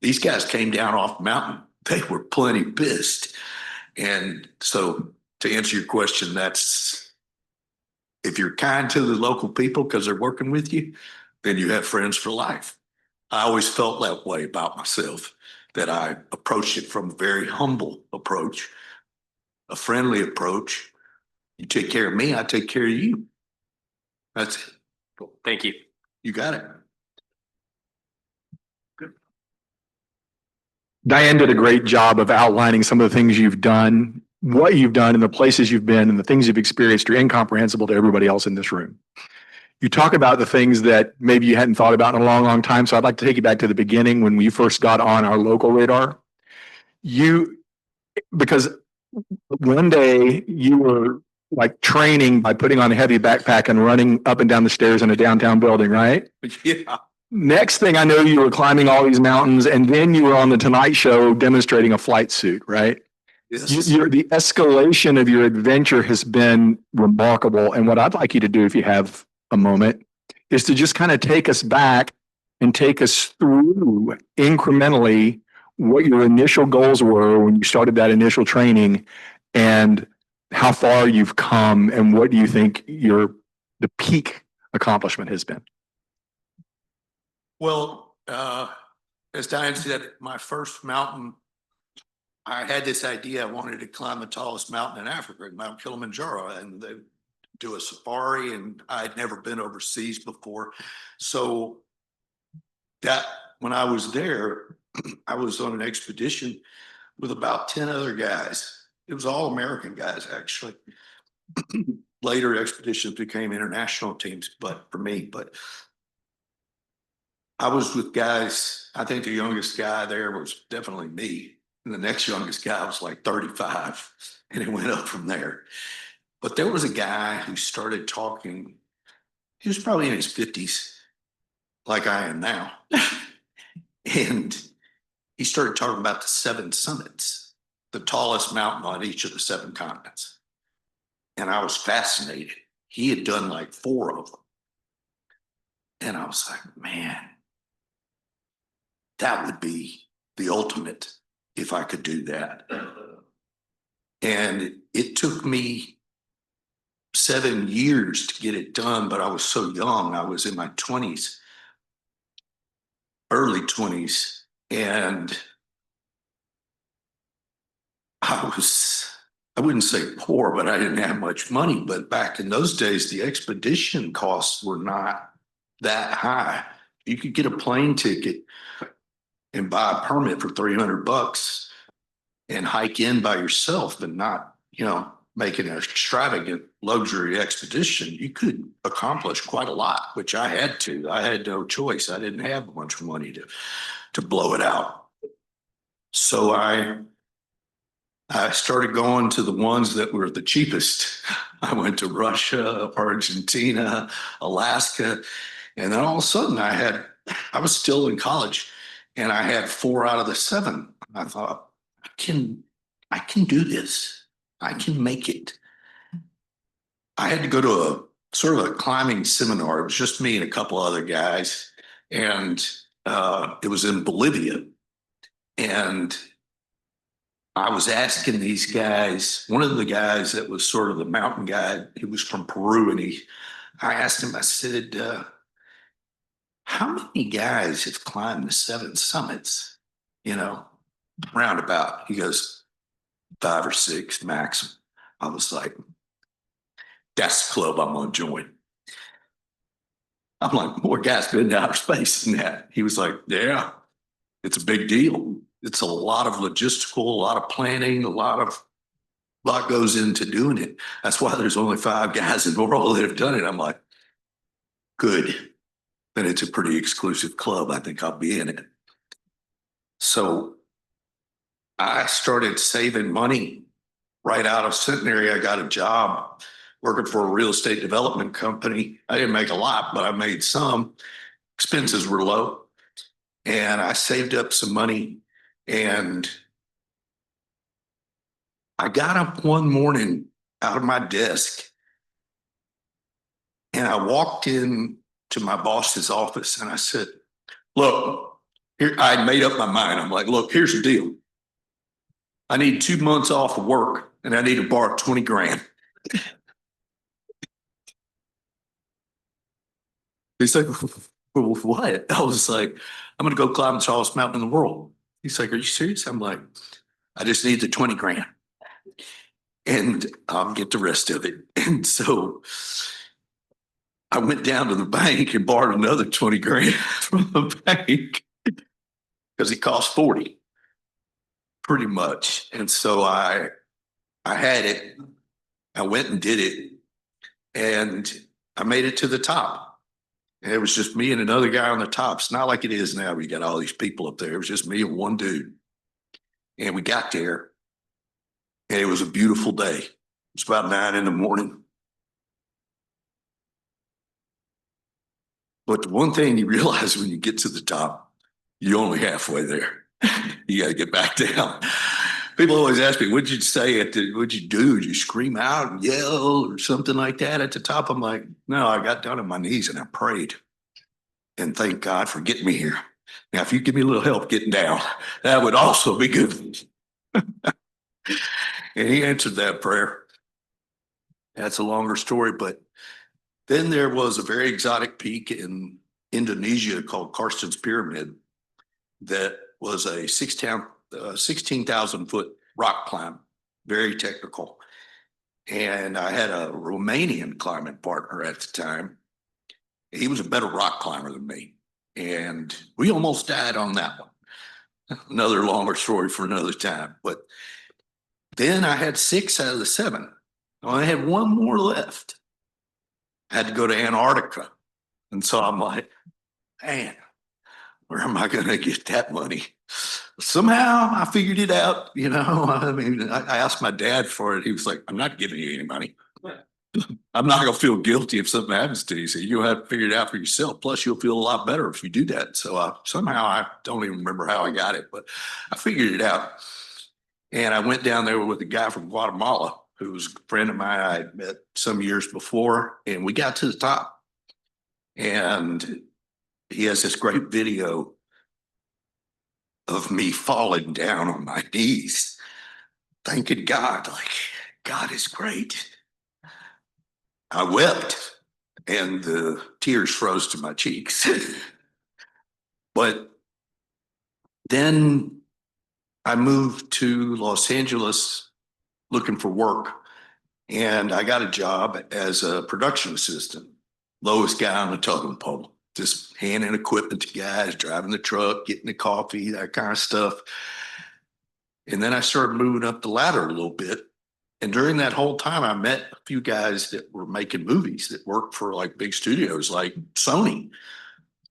These guys came down off the mountain. They were plenty pissed. And so to answer your question, that's, if you're kind to the local people because they're working with you, then you have friends for life. I always felt that way about myself, that I approached it from a very humble approach, a friendly approach. You take care of me, I take care of you. That's it. Cool. Thank you. You got it. Diane did a great job of outlining some of the things you've done, what you've done, and the places you've been, and the things you've experienced are incomprehensible to everybody else in this room. You talk about the things that maybe you hadn't thought about in a long, long time. So I'd like to take you back to the beginning when we first got on our local radar. because one day you were like training by putting on a heavy backpack and running up and down the stairs in a downtown building, right? Yeah. Next thing I know, you were climbing all these mountains, and then you were on the Tonight Show demonstrating a flight suit, right? Yes. The escalation of your adventure has been remarkable. And what I'd like you to do, if you have a moment, is to just kind of take us back and take us through incrementally what your initial goals were when you started that initial training and how far you've come and what do you think the peak accomplishment has been. Well, as Diane said, my first mountain, I had this idea. I wanted to climb the tallest mountain in Africa, Mount Kilimanjaro, and they do a safari, and I'd never been overseas before. So that when I was there, I was on an expedition with about 10 other guys. It was all American guys, actually. Later expeditions became international teams, but for me, but I was with guys, I think the youngest guy there was definitely me. And the next youngest guy was like 35, and it went up from there. But there was a guy who started talking, he was probably in his 50s, like I am now. And he started talking about the 7 summits, the tallest mountain on each of the 7 continents. And I was fascinated. He had done like 4 of them. And I was like, man, that would be the ultimate if I could do that. And it took me 7 years to get it done, but I was so young. I was in my 20s, early 20s, and I wouldn't say poor, but I didn't have much money. But back in those days, the expedition costs were not that high. You could get a plane ticket and buy a permit for $300 and hike in by yourself and not, making an extravagant luxury expedition. You could accomplish quite a lot, which I had to. I had no choice. I didn't have much money to blow it out. So I started going to the ones that were the cheapest. I went to Russia, Argentina, Alaska, and then all of a sudden I was still in college and I had 4 out of the 7. I thought, I can do this. I can make it. I had to go to a sort of a climbing seminar. It was just me and a couple other guys. And it was in Bolivia. And I was asking these guys, one of the guys that was sort of the mountain guide, he was from Peru, and I asked him, I said, how many guys have climbed the 7 summits, roundabout? He goes, 5 or 6 maximum. I was like, that's the club I'm going to join. I'm like, more guys been to outer space than that. He was like, yeah, it's a big deal. It's a lot of logistical, a lot of planning, a lot goes into doing it. That's why there's only 5 guys in the world that have done it. I'm like, good. Then it's a pretty exclusive club. I think I'll be in it. So I started saving money right out of Centenary. I got a job working for a real estate development company. I didn't make a lot, but I made some. Expenses were low. And I saved up some money. And I got up one morning out of my desk and I walked in to my boss's office and I said, look, here, I made up my mind. I'm like, look, here's the deal. I need 2 months off of work and I need to borrow 20 grand. He's like, well, what? I was like, I'm going to go climb the tallest mountain in the world. He's like, are you serious? I'm like, I just need the 20 grand and I'll get the rest of it. And so I went down to the bank and borrowed another 20 grand from the bank because it cost 40 pretty much. And so I had it. I went and did it and I made it to the top. And it was just me and another guy on the top. It's not like it is now. We got all these people up there. It was just me and one dude. And we got there and it was a beautiful day. It's about 9 in the morning. But the one thing you realize when you get to the top, you're only halfway there. You got to get back down. People always ask me, what'd you say what'd you do? Did you scream out and yell or something like that at the top? I'm like, no, I got down on my knees and I prayed. And thank God for getting me here. Now, if you give me a little help getting down, that would also be good. And he answered that prayer. That's a longer story, but then there was a very exotic peak in Indonesia called Karsten's Pyramid that was a 16,000 foot rock climb, very technical. And I had a Romanian climbing partner at the time. He was a better rock climber than me. And we almost died on that one. Another longer story for another time. But then I had 6 out of the 7. I had one more left. I had to go to Antarctica. And so I'm like, man, where am I going to get that money? Somehow I figured it out. You know, I mean, I asked my dad for it. He was like, I'm not giving you any money. I'm not going to feel guilty if something happens to you. So you'll have to figure it out for yourself. Plus, you'll feel a lot better if you do that. So somehow I don't even remember how I got it, but I figured it out. And I went down there with a guy from Guatemala who was a friend of mine I had met some years before. And we got to the top. And he has this great video of me falling down on my knees, thanking God, like, God is great. I wept and the tears froze to my cheeks. But then I moved to Los Angeles looking for work, and I got a job as a production assistant, lowest guy on the totem pole, just handing equipment to guys, driving the truck, getting the coffee, that kind of stuff. And then I started moving up the ladder a little bit. And during that whole time, I met a few guys that were making movies that worked for like big studios like Sony.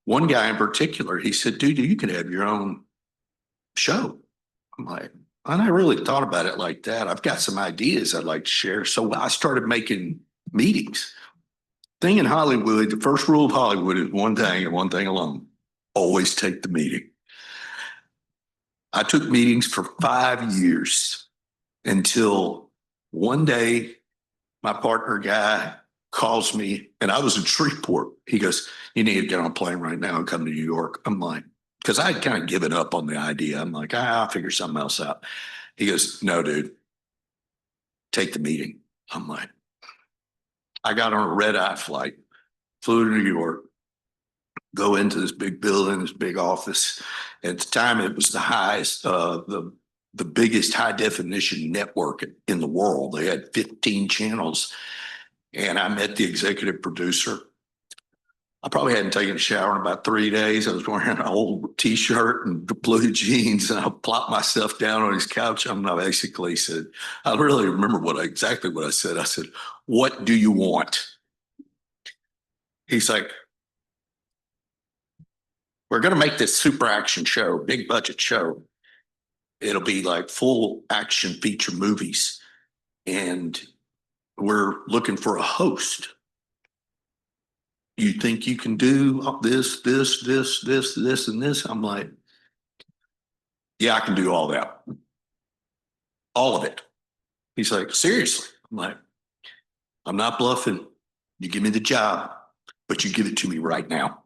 One guy in particular, he said, dude, you can have your own show. I'm like, I never really thought about it like that. I've got some ideas I'd like to share. So I started making meetings. Thing in Hollywood, the first rule of Hollywood is one thing and one thing alone: always take the meeting. I took meetings for 5 years until one day my partner guy calls me, and I was in Shreveport. He goes, you need to get on a plane right now and come to New York. I'm like, because I'd kind of given up on the idea. I'm like, I'll figure something else out. He goes, no, dude, take the meeting. I'm like, I got on a red-eye flight, flew to New York, go into this big building, this big office. At the time, it was the highest, the biggest high definition network in the world. They had 15 channels. And I met the executive producer. I probably hadn't taken a shower in about 3 days. I was wearing an old t-shirt and blue jeans, and I plopped myself down on his couch. I basically said, I really remember exactly what I said. I said, what do you want? He's like, we're going to make this super action show, big budget show. It'll be like full action feature movies. And we're looking for a host. You think you can do this, and this? I'm like, yeah, I can do all that. All of it. He's like, seriously? I'm like, I'm not bluffing. You give me the job, but you give it to me right now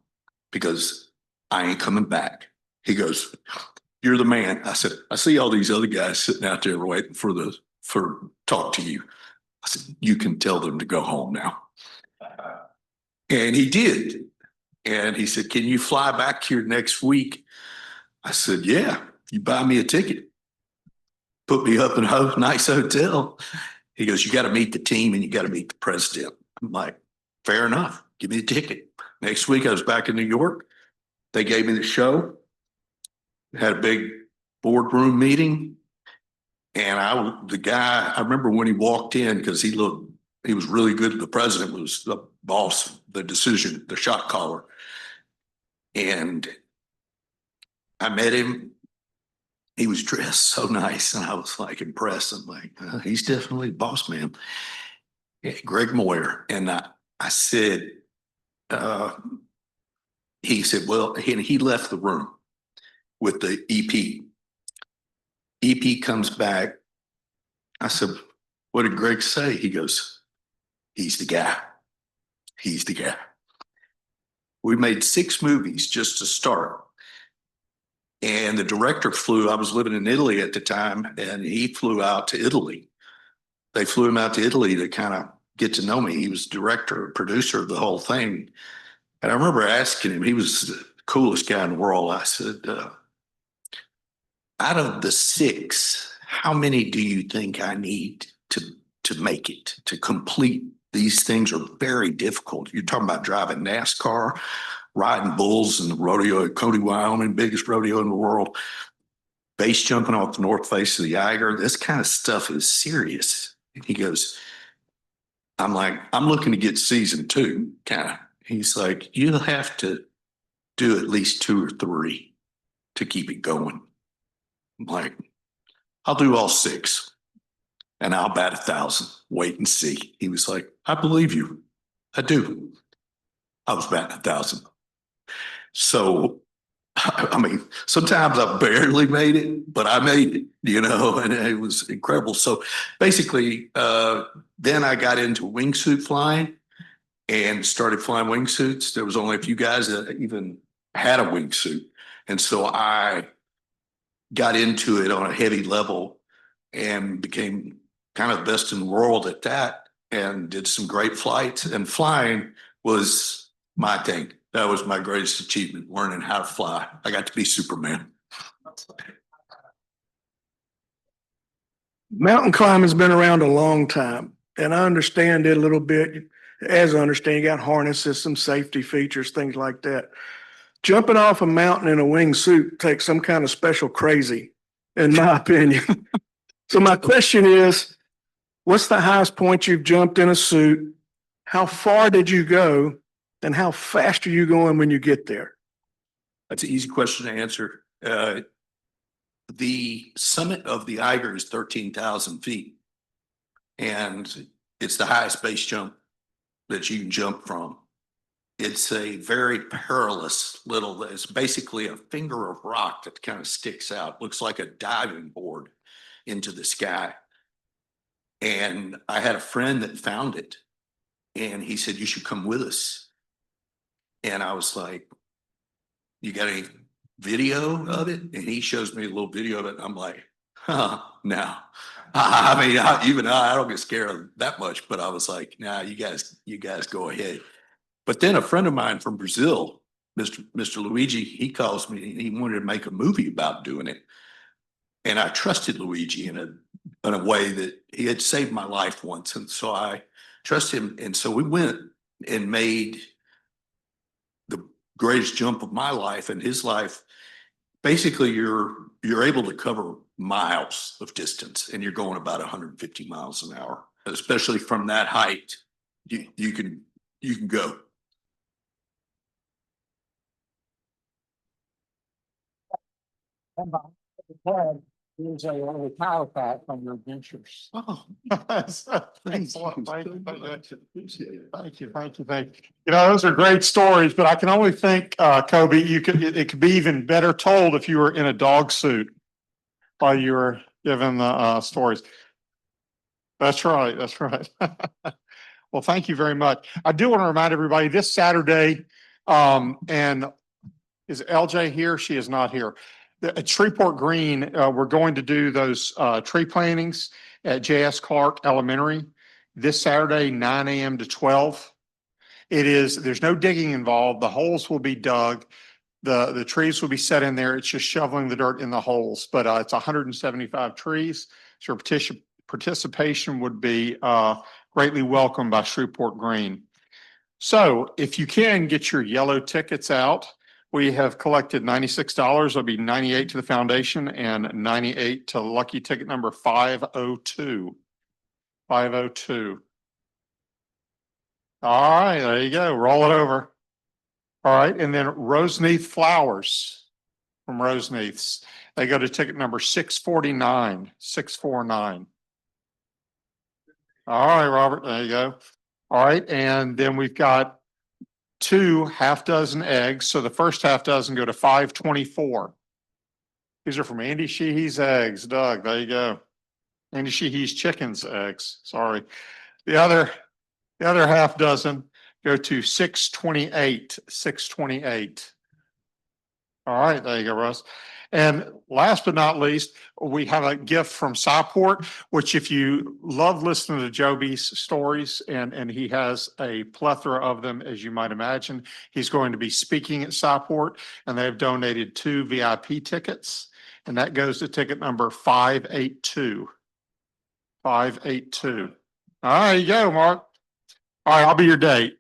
because I ain't coming back. He goes, you're the man. I said, I see all these other guys sitting out there waiting for talk to you. I said, you can tell them to go home now. And he did. And he said, can you fly back here next week? I said, yeah, you buy me a ticket. Put me up in a nice hotel. He goes, you got to meet the team and you got to meet the president. I'm like, fair enough. Give me a ticket. Next week, I was back in New York. They gave me the show. Had a big boardroom meeting. And the guy, I remember when he walked in, because he was really good. The president was the boss, the shot caller. And I met him He was dressed so nice and I was like impressed. I'm like, he's definitely a boss man. Yeah, Greg Moyer. And I said, uh, he said, well, he left the room with the EP. EP comes back. I said, what did Greg say? He goes, he's the guy. He's the guy. We made 6 movies just to start. And the director flew, I was living in Italy at the time, and he flew out to Italy. They flew him out to Italy to kind of get to know me. He was director, producer of the whole thing. And I remember asking him, he was the coolest guy in the world. I said, out of the 6, how many do you think I need to make it, to complete? These things are very difficult. You're talking about driving NASCAR, riding bulls in the rodeo at Cody, Wyoming, biggest rodeo in the world, base jumping off the north face of the Eiger. This kind of stuff is serious. And he goes, I'm like, I'm looking to get season 2, kind of. He's like, you'll have to do at least 2 or 3 to keep it going. I'm like, I'll do all 6 and I'll bat 1,000. Wait and see. He was like, I believe you. I do. I was batting 1,000. So, I mean, sometimes I barely made it, but I made it, and it was incredible. So basically, then I got into wingsuit flying and started flying wingsuits. There was only a few guys that even had a wingsuit. And so I got into it on a heavy level and became kind of the best in the world at that and did some great flights. And flying was my thing. That was my greatest achievement, learning how to fly. I got to be Superman. Mountain climbing's been around a long time, and I understand it a little bit. As I understand, you got harness systems, safety features, things like that. Jumping off a mountain in a wingsuit takes some kind of special crazy, in my opinion. So my question is, what's the highest point you've jumped in a suit? How far did you go? And how fast are you going when you get there? That's an easy question to answer. The summit of the Eiger is 13,000 feet. And it's the highest base jump that you can jump from. It's a very perilous it's basically a finger of rock that kind of sticks out. Looks like a diving board into the sky. And I had a friend that found it. And he said, you should come with us. And I was like, you got any video of it? And he shows me a little video of it. And I'm like, no. I mean, I don't get scared that much, but I was like, nah, you guys go ahead. But then a friend of mine from Brazil, Mr. Luigi, he calls me and he wanted to make a movie about doing it. And I trusted Luigi in a way that he had saved my life once. And so I trust him. And so we went and made the greatest jump of my life and his life. Basically, you're able to cover miles of distance and you're going about 150 miles an hour, especially from that height. You can go. Here's a little tile pack from your adventures. Oh, Thanks a lot. Thank Thank you. Those are great stories, but I can only think, Kobe, it could be even better told if you were in a dog suit while you were giving the stories. That's right. That's right. Well, thank you very much. I do want to remind everybody this Saturday, and is LJ here? She is not here. At Shreveport Green, we're going to do those tree plantings at J.S. Clark Elementary this Saturday, 9 a.m. to 12. There's no digging involved. The holes will be dug. The trees will be set in there. It's just shoveling the dirt in the holes, but it's 175 trees. So participation would be greatly welcomed by Shreveport Green. So if you can get your yellow tickets out, we have collected $96. It'll be $98 to the foundation and $98 to lucky ticket number 502. 502. All right, there you go. Roll it over. All right, and then Roseneath Flowers. from Roseneath's. They go to ticket number 649, 649. All right, Robert, there you go. All right, and then we've got 2 half-dozen eggs. So the first half dozen go to 524. These are from Andy Sheehy's eggs. Doug, there you go. Andy Sheehy's chickens eggs. Sorry. The other half dozen go to 628, 628. All right, there you go, Russ. And last but not least, we have a gift from Shreveport, which if you love listening to Joby's stories, and he has a plethora of them, as you might imagine, he's going to be speaking at Shreveport, and they've donated 2 VIP tickets, and that goes to ticket number 582. 582. All right, you go, Mark. All right, I'll be your date.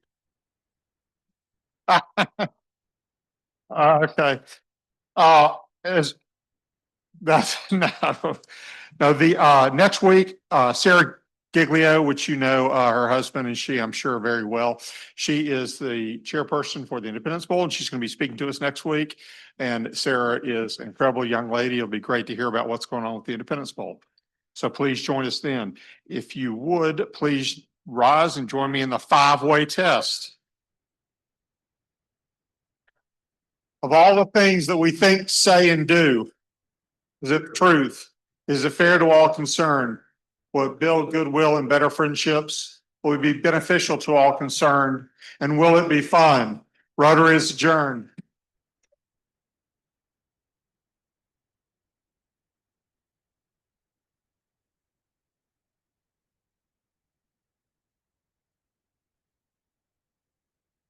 Okay. As that's no, the next week, Sarah Giglio, which you know, her husband and she, I'm sure very well. She is the chairperson for the Independence Bowl, and she's going to be speaking to us next week. And Sarah is an incredible young lady. It'll be great to hear about what's going on with the Independence Bowl. So please join us then. If you would, please rise and join me in the 5-way test. Of all the things that we think, say, and do, is it truth? Is it fair to all concerned? Will it build goodwill and better friendships? Will it be beneficial to all concerned? And will it be fun? Rotary is adjourned.